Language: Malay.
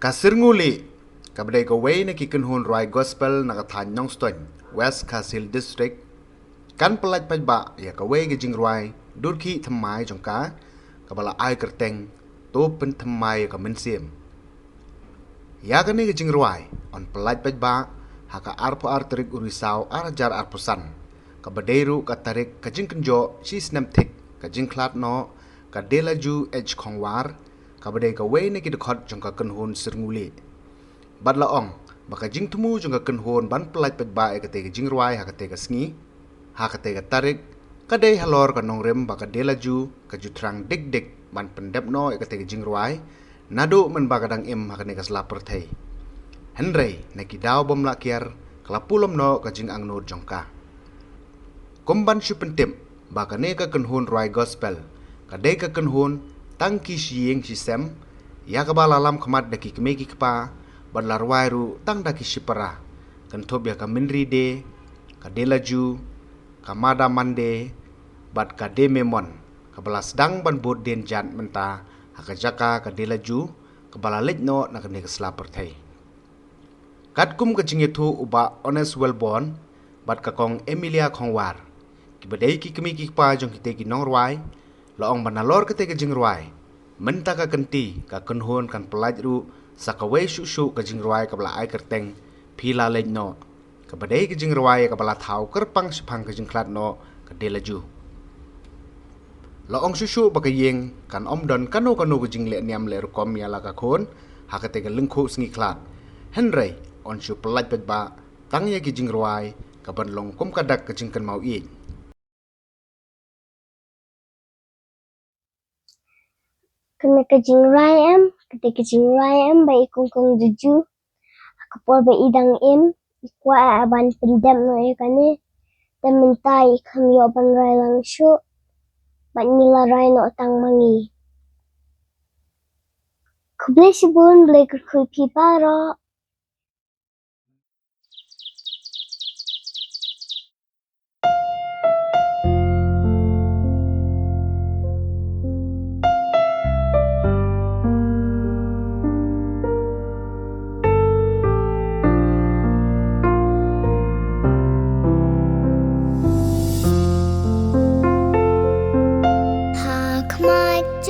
Ka Syrngulieh ka bedai ka way na ki Kynhun Rai Gospel na ka than Nyongston West Kasil District kan Pyllait ba ya ka way ka Jingrwai dur ki Thymmai jongka ka bala ai kerteng to pen Thymmai ka mensiem ya ka ni ka Jingrwai on Pyllait ba ha ka arpo arterik urisau arajar arposan ka bedairu ka tarik ka jingkenjo si Snem thik ka Khlad no ka Delaju khongwar ka bedai ka way na ki dekhot jongka Kynhun Syrngulieh bad laong baka jing temu jongka Kynhun ban Pyllait ba ka te ka Jingrwai ha ka te ka Sngi ha ka te ka tarik ka dei halor ka nongrem baka Delaju ka jutrang dik ban pendep no ka te ka Jingrwai nado men baka dang im ha ka ne ka slaper thei henrei na ki daw bom la kiar klapulom no ka jing angno jongka komban shu pentip baka ne ka Kynhun Rai Gospel ka dei ka Kynhun tangki siyeng si Snem ya ka bala lam khamat daki kemeki kpa badlar wairu tang daki sipara kan thob ya ka minri de ka Delaju ka mada mande bad ka de memon ka bala sedang ban bot den jan menta haka jaka ka Delaju ka bala lejno na ka ne ka slaper thai kat kum ka jingethu uba honest wellborn bad ka kong Emilia khongwar ki badai ki kemeki kpa jong kite ki nongruai laong banalor kete ka Jingrwai menta ka kenti ka Kynhun kan Pyllait ru sakawai shu ka Jingrwai ka bala ai kerteng phila lejno ka badai ka Jingrwai ka bala thau kerpang sipang ka Khlad no ka Delaju laong shu baka yeng kan omdon kanu ka jingle niam le rukom ya la ka khon ha ka te ka lengkhu Sngi Khlad henrei on shu Pyllait ba tang ya ki Jingrwai ka ban long kum kadak ka jingkan mau i Kena ke Jingrwai em, ketika Jingrwai em baik kongkong juju, kapor ba idang em, ikwa aban pendam no ekane, dan mentai kami oban rai langshu, bat nila rai no tang mangi. Kublai sibun blai kerkui piparo.หากมาจ